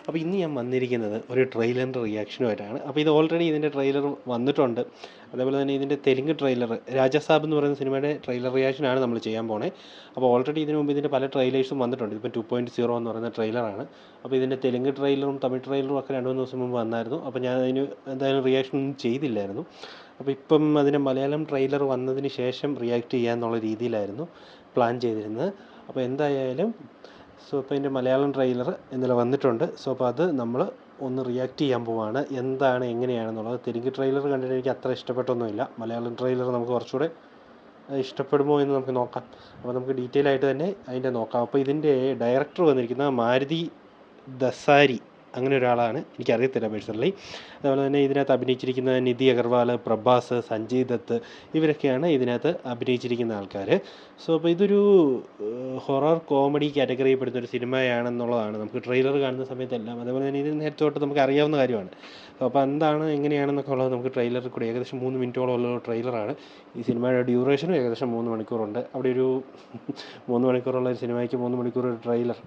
അപ്പോൾ ഇന്ന് ഞാൻ വന്നിരിക്കുന്നത് ഒരു ട്രെയിലറിൻ്റെ റിയാക്ഷനുമായിട്ടാണ്. അപ്പോൾ ഇത് ഓൾറെഡി ഇതിൻ്റെ ട്രെയിലർ വന്നിട്ടുണ്ട്. അതേപോലെ തന്നെ ഇതിൻ്റെ തെലുങ്ക് ട്രെയിലർ രാജസാബ് എന്ന് പറയുന്ന സിനിമയുടെ ട്രെയിലർ റിയാക്ഷനാണ് നമ്മൾ ചെയ്യാൻ പോണേ. അപ്പോൾ ഓൾറെഡി ഇതിനു മുമ്പ് ഇതിൻ്റെ പല ട്രെയിലേഴ്സും വന്നിട്ടുണ്ട്. ഇതിപ്പോൾ 2.0 എന്ന് പറയുന്ന ട്രെയിലറാണ്. അപ്പോൾ ഇതിൻ്റെ തെലുങ്ക് ട്രെയിലറും തമിഴ് ട്രെയിലറും ഒക്കെ 2-3 ദിവസം മുമ്പ് വന്നായിരുന്നു. അപ്പോൾ ഞാൻ അതിന് എന്തായാലും റിയാക്ഷൻ ഒന്നും ചെയ്തില്ലായിരുന്നു. അപ്പോൾ ഇപ്പം അതിൻ്റെ മലയാളം ട്രെയിലർ വന്നതിന് ശേഷം റിയാക്ട് ചെയ്യാമെന്നുള്ള രീതിയിലായിരുന്നു പ്ലാൻ ചെയ്തിരുന്നത്. അപ്പോൾ എന്തായാലും ഇപ്പോൾ ഇതിൻ്റെ മലയാളം ട്രെയിലർ ഇന്നലെ വന്നിട്ടുണ്ട്. അപ്പോൾ അത് നമ്മൾ ഒന്ന് റിയാക്ട് ചെയ്യാൻ പോവാണ്, എന്താണ് എങ്ങനെയാണെന്നുള്ളത്. തെലുങ്ക് ട്രെയിലർ കണ്ടിട്ട് എനിക്ക് അത്ര ഇഷ്ടപ്പെട്ടൊന്നുമില്ല. മലയാളം ട്രെയിലർ നമുക്ക് കുറച്ചുകൂടെ ഇഷ്ടപ്പെടുമോ എന്ന് നമുക്ക് നോക്കാം. അപ്പോൾ നമുക്ക് ഡീറ്റെയിൽ ആയിട്ട് തന്നെ അതിൻ്റെ നോക്കാം. അപ്പോൾ ഇതിൻ്റെ ഡയറക്ടർ വന്നിരിക്കുന്നത് മാരുതി ദസാരി, അങ്ങനെ ഒരാളാണ്, എനിക്കറിയത്തില്ല പേഴ്സണലി. അതുപോലെ തന്നെ ഇതിനകത്ത് അഭിനയിച്ചിരിക്കുന്ന നിധി അഗർവാൾ, പ്രഭാസ്, സഞ്ജയ് ദത്ത് ഇവരൊക്കെയാണ് ഇതിനകത്ത് അഭിനയിച്ചിരിക്കുന്ന ആൾക്കാർ. അപ്പോൾ ഇതൊരു ഹൊറർ കോമഡി കാറ്റഗറിയിൽ പെടുന്ന ഒരു സിനിമയാണെന്നുള്ളതാണ് നമുക്ക് ട്രെയിലർ കാണുന്ന സമയത്തെല്ലാം. അതേപോലെ തന്നെ ഇത് നേരത്തെ തൊട്ട് നമുക്ക് അറിയാവുന്ന കാര്യമാണ്. അപ്പോൾ എന്താണ് എങ്ങനെയാണെന്നൊക്കെ ഉള്ളത് നമുക്ക് ട്രെയിലറിൽ കൂടി, ഏകദേശം 3 മിനിറ്റോളം ഉള്ള ട്രെയിലറാണ്. ഈ സിനിമയുടെ ഡ്യൂറേഷനും ഏകദേശം 3 മണിക്കൂറുണ്ട്. അവിടെ ഒരു 3 മണിക്കൂറുള്ള ഒരു സിനിമയ്ക്ക് 3 മണിക്കൂർ ഒരു ട്രെയിലർ,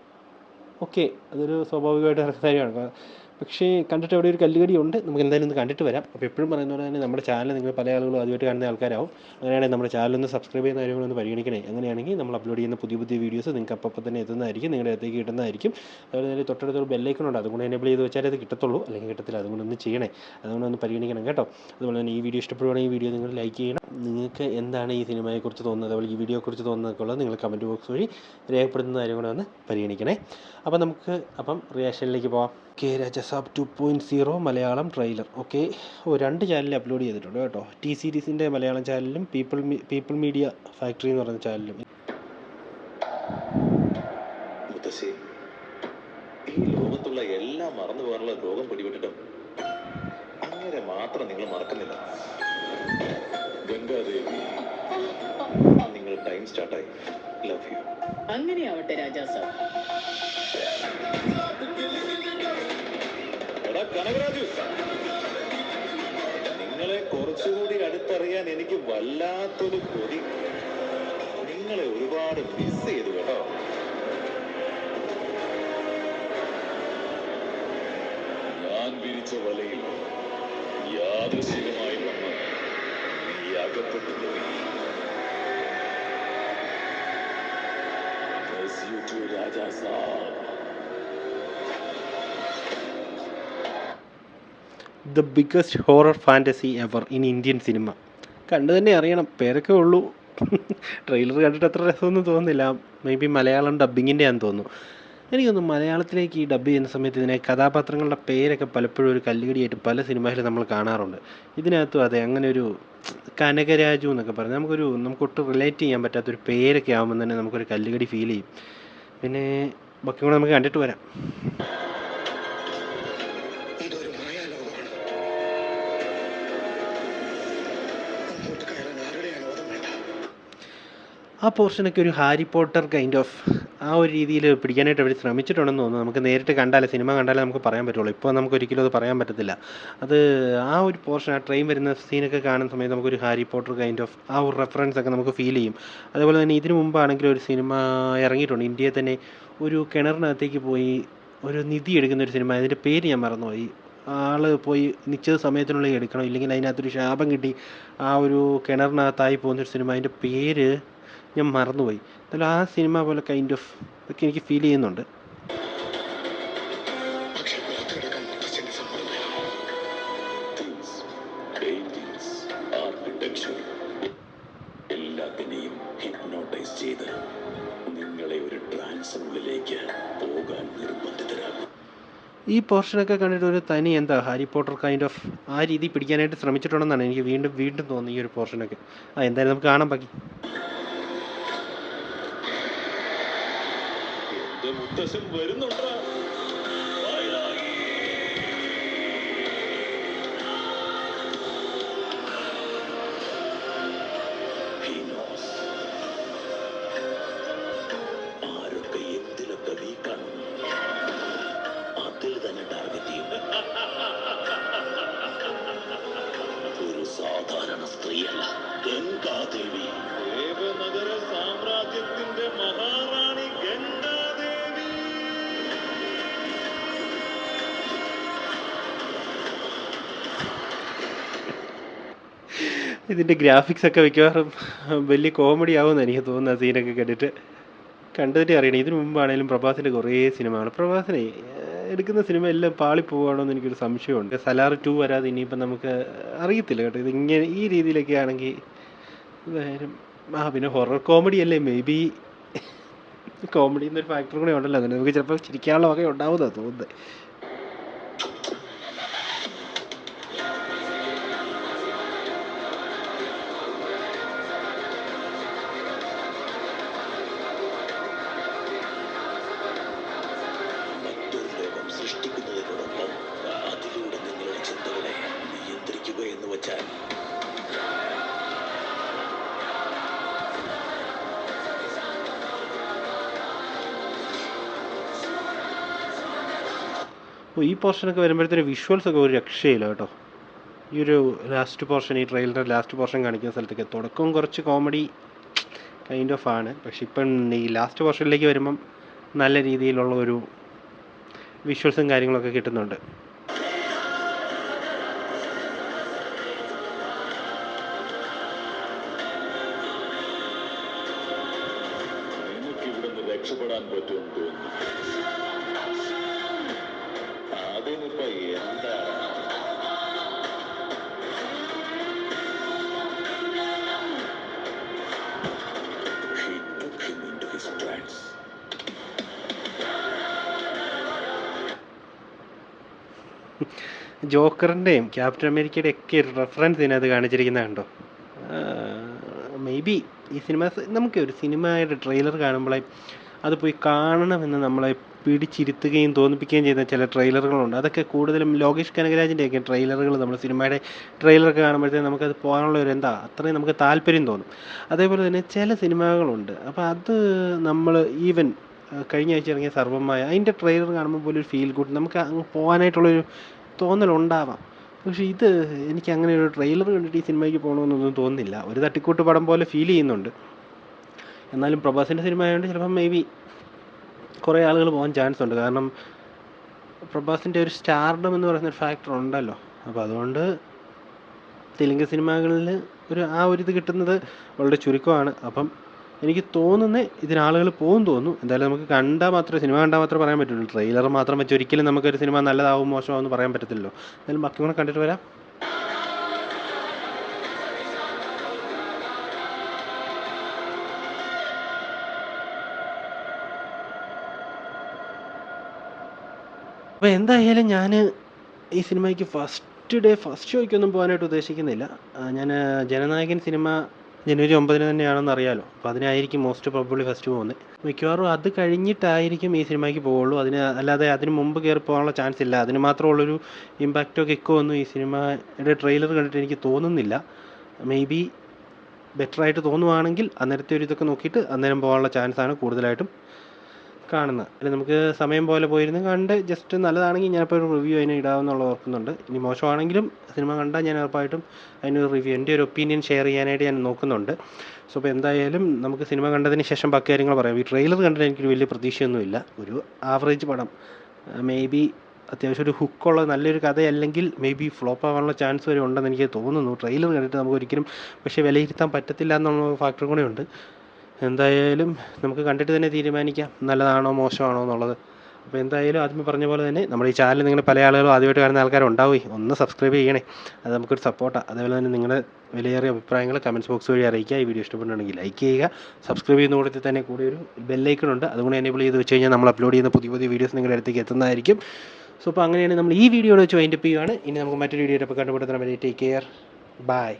ഓക്കെ, അതൊരു സ്വാഭാവികമായിട്ട് നടക്കുന്ന കാര്യമാണ്. പക്ഷേ കണ്ടിട്ട് അവിടെ ഒരു കല്ലുകടി ഉണ്ട്. നമുക്ക് എന്തായാലും ഒന്ന് കണ്ടിട്ട് വരാം. അപ്പോൾ എപ്പോഴും പറയുന്ന പോലെ തന്നെ നമ്മുടെ ചാനൽ നിങ്ങൾ പല ആളുകളും ആദ്യമായിട്ട് കാണുന്ന ആൾക്കാരാവും. അങ്ങനെയാണെങ്കിൽ നമ്മുടെ ചാനലൊന്ന് സബ്സ്ക്രൈബ് ചെയ്യുന്ന കാര്യങ്ങളൊന്ന് പരിഗണിക്കണേ. അങ്ങനെയാണെങ്കിൽ നമ്മൾ അപ്ലോഡ് ചെയ്യുന്ന പുതിയ പുതിയ വീഡിയോസ് നിങ്ങൾക്ക് അപ്പോൾ തന്നെ എത്തുന്നതായിരിക്കും, നിങ്ങളുടെ അടുത്തേക്ക് കിട്ടുന്നതായിരിക്കും. അതുപോലെ തന്നെ തൊട്ടടുത്തൊരു ബെല്ലൈക്കൺ ഉണ്ട്, അതുകൊണ്ട് എനേബിൾ ചെയ്ത് വെച്ചാൽ അത് കിട്ടത്തുള്ളൂ, അല്ലെങ്കിൽ കിട്ടത്തില്ല. അതുകൊണ്ട് ഒന്ന് ചെയ്യണേ, അതുകൊണ്ട് ഒന്ന് പരിഗണിക്കണം കേട്ടോ. അതുപോലെ തന്നെ ഈ വീഡിയോ ഇഷ്ടപ്പെടുവാണെങ്കിൽ ഈ വീഡിയോ നിങ്ങൾ ലൈക്ക് ചെയ്യണം. നിങ്ങൾക്ക് എന്താണ് ഈ സിനിമയെക്കുറിച്ച് തോന്നുന്നത്, അതുപോലെ ഈ വീഡിയോയെക്കുറിച്ച് തോന്നുന്നതൊക്കെ ഉള്ളത് നിങ്ങൾ കമൻറ്റ് ബോക്സ് വഴി രേഖപ്പെടുത്തുന്ന കാര്യം കൂടെ ഒന്ന് പരിഗണിക്കണേ. അപ്പോൾ നമുക്ക് റിയാക്ഷനിലേക്ക് പോവാം. Okay, Rajasaab 2.0 Malayalam trailer. Okay, 2 ചാനലിൽ അപ്ലോഡ് ചെയ്തിട്ടുണ്ട് കേട്ടോ. ടി സീരീസിൻ്റെ മലയാളം ചാനലിലും പീപ്പിൾ മീഡിയ ഫാക്ടറി എന്ന് പറയുന്ന ചാനലിലും. ഈ ലോകത്തുള്ള എല്ലാം മറന്നു പോകാനുള്ള രോഗം പിടിപെട്ടിട്ടും അങ്ങനെ മാത്രം നിങ്ങൾ മറക്കുന്നില്ല. ഗംഗാദേവി, നിങ്ങൾ ടൈം സ്റ്റാർട്ടായി. Love you. അങ്ങനെയാവട്ടെ രാജാസാബ്. കനകരാജു, നിങ്ങളെ കുറച്ചുകൂടി അടുത്തറിയാൻ എനിക്ക് വല്ലാത്തൊരു കൊതി. നിങ്ങളെ ഒരുപാട് മിസ് ചെയ്തു കേട്ടോ. ഞാൻ വിരിച്ച വലയിൽ യാദൃശ്ചികമായി വന്ന് നീ അകപ്പെട്ടു പോയി. Rajasaab. The biggest horror fantasy ever in Indian cinema. കണ്ടു തന്നെ അറിയണം, പേരൊക്കെ ഉള്ളൂ. ട്രെയിലർ കണ്ടിട്ട് അത്ര രസമൊന്നും തോന്നുന്നില്ല. മേ ബി മലയാളം ഡബ്ബിങ്ങിൻ്റെ ആണെന്ന് തോന്നുന്നു. എനിക്കൊന്നും മലയാളത്തിലേക്ക് ഈ ഡബ്ബ് ചെയ്യുന്ന സമയത്ത് ഇതിനെ കഥാപാത്രങ്ങളുടെ പേരൊക്കെ പലപ്പോഴും ഒരു കല്ലുകടിയായിട്ട് പല സിനിമയിലും നമ്മൾ കാണാറുണ്ട്. ഇതിനകത്തും അതെ, അങ്ങനെ ഒരു കനകരാജു എന്നൊക്കെ പറഞ്ഞ് നമുക്കൊട്ടും റിലേറ്റ് ചെയ്യാൻ പറ്റാത്തൊരു പേരൊക്കെ ആകുമ്പോൾ തന്നെ നമുക്കൊരു കല്ലുകടി ഫീൽ ചെയ്യും. പിന്നെ ബാക്കി കൂടെ നമുക്ക് കണ്ടിട്ട് വരാം. ആ പോർഷനൊക്കെ ഒരു ഹാരി പോട്ടർ കൈൻഡ് ഓഫ് ആ ഒരു രീതിയിൽ പിടിക്കാനായിട്ട് അവർ ശ്രമിച്ചിട്ടുണ്ടെന്ന് തോന്നുന്നു. നമുക്ക് നേരിട്ട് കണ്ടാലേ, സിനിമ കണ്ടാലേ നമുക്ക് പറയാൻ പറ്റുള്ളൂ. ഇപ്പോൾ നമുക്ക് ഒരിക്കലും അത് പറയാൻ പറ്റത്തില്ല. അത് ആ ഒരു പോർഷൻ, ആ ട്രെയിൻ വരുന്ന സീനൊക്കെ കാണുന്ന സമയത്ത് നമുക്കൊരു ഹാരി പോട്ടർ കൈൻഡ് ഓഫ് ആ ഒരു റെഫറൻസ് ഒക്കെ നമുക്ക് ഫീൽ ചെയ്യും. അതേപോലെ തന്നെ ഇതിനു മുമ്പാണെങ്കിലും ഒരു സിനിമ ഇറങ്ങിയിട്ടുണ്ട് ഇന്ത്യയിൽ തന്നെ, ഒരു കിണറിനകത്തേക്ക് പോയി ഒരു നിധി എടുക്കുന്നൊരു സിനിമ. അതിൻ്റെ പേര് ഞാൻ മറന്നുപോയി. ആൾ പോയി നിശ്ചിത സമയത്തിനുള്ളിൽ എടുക്കണം, ഇല്ലെങ്കിൽ അതിനകത്തൊരു ശാപം കിട്ടി ആ ഒരു കിണറിനകത്തായി പോകുന്നൊരു സിനിമ. അതിൻ്റെ പേര് ഞാൻ മറന്നുപോയി. എന്നാലും ആ സിനിമ പോലെ കൈൻഡ് ഓഫ് ഒക്കെ എനിക്ക് ഫീൽ ചെയ്യുന്നുണ്ട്. എല്ലാത്തിനെയും ഹിപ്നോട്ടൈസ് ചെയ്ത് നിങ്ങളെ ഒരു ട്രാൻസിനുള്ളിലേക്ക് പോകാൻ നിർബന്ധിതരാകും. ഈ പോർഷനൊക്കെ കണ്ടിട്ട് ഒരു തനി ഹാരി പോട്ടർ കൈൻഡ് ഓഫ് ആ രീതി പിടിക്കാനായിട്ട് ശ്രമിച്ചിട്ടുണ്ടെന്നാണ് എനിക്ക് വീണ്ടും തോന്നുന്നത് ഈ ഒരു പോർഷനൊക്കെ. എന്തായാലും നമുക്ക് കാണാൻ ബാക്കി. മുത്തശ്ശൻ വരുന്നുണ്ടോ? ആരൊക്കെ എന്തിലൊക്കെ വീക്കാണ് അതിൽ തന്നെ ടാർഗറ്റ് ചെയ്യും. ഒരു സാധാരണ സ്ത്രീയല്ല, ഗംഗാദേവി, ദേവനഗര സാമ്രാജ്യത്തിന്റെ മഹാറാണി ഗംഗാദേവി. ഇതിൻ്റെ ഗ്രാഫിക്സ് ഒക്കെ മിക്കവാറും വലിയ കോമഡി ആവുമെന്ന് എനിക്ക് തോന്നുന്നു. ആ സീനൊക്കെ കണ്ടിട്ട് കണ്ടതിൻ്റെ അറിയണം. ഇതിനു മുമ്പാണെങ്കിലും പ്രഭാസിൻ്റെ കുറേ സിനിമകൾ, പ്രഭാസിനെ എടുക്കുന്ന സിനിമ എല്ലാം പാളിപ്പോവുകയാണോ എന്ന് എനിക്കൊരു സംശയമുണ്ട്. സലാർ 2 വരാതെ ഇനിയിപ്പം നമുക്ക് അറിയത്തില്ല കേട്ടോ. ഇതിങ്ങനെ ഈ രീതിയിലൊക്കെ ആണെങ്കിൽ എന്തായാലും പിന്നെ ഹൊറർ കോമഡി അല്ലേ, മേ ബി കോമഡി എന്നൊരു ഫാക്ടർ കൂടെ ഉണ്ടല്ലോ. അങ്ങനെ നമുക്ക് ചിലപ്പോൾ ചിരിക്കാനുള്ള വക ഉണ്ടാവുമെന്നാണ് തോന്നുന്നത്. മറ്റൊരു ലോകം സൃഷ്ടിക്കുന്നതിനോടൊപ്പം അതിലൂടെ നിങ്ങളുടെ ചിന്തകളെ നിയന്ത്രിക്കുക എന്ന് വച്ചാൽ അപ്പോൾ ഈ പോർഷനൊക്കെ വരുമ്പോഴത്തേന് വിഷ്വൽസ് ഒക്കെ ഒരു രക്ഷയില്ല കേട്ടോ. ഈ ഒരു ലാസ്റ്റ് പോർഷൻ, ഈ ട്രെയിലറിൻ്റെ ലാസ്റ്റ് പോർഷൻ കാണിക്കുന്ന സ്ഥലത്തൊക്കെ തുടക്കവും കുറച്ച് കോമഡി കൈൻഡ് ഓഫ് ആണ്. പക്ഷെ ഇപ്പം ഈ ലാസ്റ്റ് പോർഷനിലേക്ക് വരുമ്പം നല്ല രീതിയിലുള്ള ഒരു വിഷ്വൽസും കാര്യങ്ങളൊക്കെ കിട്ടുന്നുണ്ട്. എനിക്കിവിടുന്ന് രക്ഷപ്പെടാൻ പറ്റുമെന്ന് തോന്നുന്നു. അതിനിപ്പോ എന്താ? He took him into his trance. ജോക്കറിൻ്റെയും ക്യാപ്റ്റൻ അമേരിക്കയുടെ ഒക്കെ ഒരു റെഫറൻസ് ഇതിനകത്ത് കാണിച്ചിരിക്കുന്നത് കണ്ടോ. മേ ബി ഈ സിനിമ നമുക്ക് ഒരു സിനിമയുടെ ട്രെയിലർ കാണുമ്പോഴേ അത് പോയി കാണണമെന്ന് നമ്മളെ പിടിച്ചിരുത്തുകയും തോന്നിപ്പിക്കുകയും ചെയ്യുന്ന ചില ട്രെയിലറുകളുണ്ട്. അതൊക്കെ കൂടുതലും ലോകേഷ് കനകരാജിൻ്റെയൊക്കെ ട്രെയിലറുകൾ, നമ്മൾ സിനിമയുടെ ട്രെയിലറൊക്കെ കാണുമ്പോഴത്തേക്കും നമുക്കത് പോകാനുള്ള ഒരു അത്രയും നമുക്ക് താല്പര്യം തോന്നും. അതേപോലെ തന്നെ ചില സിനിമകളുണ്ട്, അപ്പോൾ അത് നമ്മൾ ഈവൻ കഴിഞ്ഞ ആഴ്ച ഇറങ്ങിയ സർവ്വമായ അതിൻ്റെ ട്രെയിലർ കാണുമ്പോൾ പോലും ഒരു ഫീൽ ഗുഡ്, നമുക്ക് അങ്ങ് പോകാനായിട്ടുള്ളൊരു തോന്നലുണ്ടാവാം. പക്ഷേ ഇത് എനിക്ക് അങ്ങനെ ഒരു ട്രെയിലർ കണ്ടിട്ട് ഈ സിനിമയ്ക്ക് പോകണമെന്നൊന്നും തോന്നുന്നില്ല. ഒരു തട്ടിക്കൂട്ട് പടം പോലെ ഫീൽ ചെയ്യുന്നുണ്ട്. എന്നാലും പ്രഭാസിൻ്റെ സിനിമ ആയതുകൊണ്ട് ചിലപ്പം മേ ബി കുറേ ആളുകൾ പോകാൻ ചാൻസ് ഉണ്ട്. കാരണം പ്രഭാസിൻ്റെ ഒരു സ്റ്റാർഡം എന്ന് പറയുന്നൊരു ഫാക്ടർ ഉണ്ടല്ലോ. അപ്പോൾ അതുകൊണ്ട് തെലുങ്ക് സിനിമകളിൽ ഒരു ഇത് കിട്ടുന്നത് വളരെ ചുരുക്കമാണ്. അപ്പം എനിക്ക് തോന്നുന്നത് ഇതിനാളുകൾ പോകും തോന്നുന്നു. എന്തായാലും നമുക്ക് സിനിമ കണ്ടാൽ മാത്രമേ പറയാൻ പറ്റുള്ളൂ. ട്രെയിലർ മാത്രം വെച്ച് ഒരിക്കലും നമുക്കൊരു സിനിമ നല്ലതാവും മോശമാവെന്ന് പറയാൻ പറ്റത്തില്ലല്ലോ. എന്തായാലും ബാക്കി കൂടെ കണ്ടിട്ട് വരാം. അപ്പോൾ എന്തായാലും ഞാൻ ഈ സിനിമയ്ക്ക് ഫസ്റ്റ് ഷോയ്ക്കൊന്നും പോകാനായിട്ട് ഉദ്ദേശിക്കുന്നില്ല. ഞാൻ ജനനായകൻ സിനിമ ജനുവരി 9 തന്നെയാണെന്ന് അറിയാമല്ലോ. അപ്പോൾ അതിനായിരിക്കും മോസ്റ്റ് പ്രോബബ്ലി ഫസ്റ്റ് പോകുന്നത്. മിക്കവാറും അത് കഴിഞ്ഞിട്ടായിരിക്കും ഈ സിനിമയ്ക്ക് പോവുള്ളൂ. അല്ലാതെ അതിന് മുമ്പ് കയറി പോകാനുള്ള ചാൻസ് ഇല്ല. അതിന് മാത്രമുള്ളൊരു ഇമ്പാക്റ്റോ കിക്കോ ഒന്നും ഈ സിനിമയുടെ ട്രെയിലർ കണ്ടിട്ട് എനിക്ക് തോന്നുന്നില്ല. മേ ബി ബെറ്ററായിട്ട് തോന്നുവാണെങ്കിൽ അന്നേരത്തെ ഒരു ഇതൊക്കെ നോക്കിയിട്ട് അന്നേരം പോകാനുള്ള ചാൻസാണ് കൂടുതലായിട്ടും കാണുന്നത്. അല്ലെങ്കിൽ നമുക്ക് സമയം പോലെ പോയിരുന്ന് കണ്ട് ജസ്റ്റ് നല്ലതാണെങ്കിൽ ഞാനിപ്പോൾ ഒരു റിവ്യൂ അതിന് ഇടാമെന്നുള്ള ഓർക്കുന്നുണ്ട്. ഇനി മോശമാണെങ്കിലും സിനിമ കണ്ടാൽ ഞാൻ ഉറപ്പായിട്ടും അതിനൊരു റിവ്യൂ, എൻ്റെ ഒരു ഒപ്പീനിയൻ ഷെയർ ചെയ്യാനായിട്ട് ഞാൻ നോക്കുന്നുണ്ട്. സോ അപ്പോൾ എന്തായാലും നമുക്ക് സിനിമ കണ്ടതിന് ശേഷം ബാക്കി കാര്യങ്ങൾ പറയാം. ഈ ട്രെയിലർ കണ്ടിട്ട് എനിക്കൊരു വലിയ പ്രതീക്ഷയൊന്നുമില്ല. ഒരു ആവറേജ് പടം, മേ ബി അത്യാവശ്യം ഒരു ഹുക്കുള്ള നല്ലൊരു കഥയല്ലെങ്കിൽ മേ ബി ഫ്ലോപ്പ് ആവാനുള്ള ചാൻസ് വരെ ഉണ്ടെന്ന് എനിക്ക് തോന്നുന്നു. ട്രെയിലർ കണ്ടിട്ട് നമുക്ക് ഒരിക്കലും പക്ഷേ വിലയിരുത്താൻ പറ്റത്തില്ല എന്നുള്ള ഫാക്ടർ കൂടെ ഉണ്ട്. എന്തായാലും നമുക്ക് കണ്ടിട്ട് തന്നെ തീരുമാനിക്കാം നല്ലതാണോ മോശമാണോ എന്നുള്ളത്. അപ്പോൾ എന്തായാലും ആദ്യമേ പറഞ്ഞ പോലെ തന്നെ നമ്മുടെ ഈ ചാനൽ നിങ്ങൾ പല ആളുകളും ആദ്യമായിട്ട് കാണുന്ന ആൾക്കാരുണ്ടാവുകയും ഒന്ന് സബ്സ്ക്രൈബ് ചെയ്യണേ. അത് നമുക്കൊരു സപ്പോർട്ടാണ്. അതേപോലെ തന്നെ നിങ്ങളുടെ വിലയേറിയ അഭിപ്രായങ്ങൾ കമൻറ്റ്സ് ബോക്സ് വഴി അറിയിക്കുക. ഈ വീഡിയോ ഇഷ്ടപ്പെട്ടുണ്ടെങ്കിൽ ലൈക്ക് ചെയ്യുക. സബ്സ്ക്രൈബ് ചെയ്യുന്ന കൂട്ടത്തിൽ തന്നെ കൂടി ഒരു ബെല്ലൈക്കൺ ഉണ്ട്, അതുകൊണ്ട് എനേബിൾ ചെയ്ത് വെച്ച് കഴിഞ്ഞാൽ നമ്മൾ അപ്ലോഡ് ചെയ്യുന്ന പുതിയ വീഡിയോസ് നിങ്ങളുടെ അടുത്തേക്ക് എത്തുന്നതായിരിക്കും. സോ അപ്പോൾ അങ്ങനെയാണ് നമ്മൾ ഈ വീഡിയോ വെച്ച് വൈൻഡപ്പ് ചെയ്യുകയാണ്. ഇനി നമുക്ക് മറ്റൊരു വീഡിയോ ഇപ്പോൾ കണ്ടുപിടുത്തണം. Take care, by.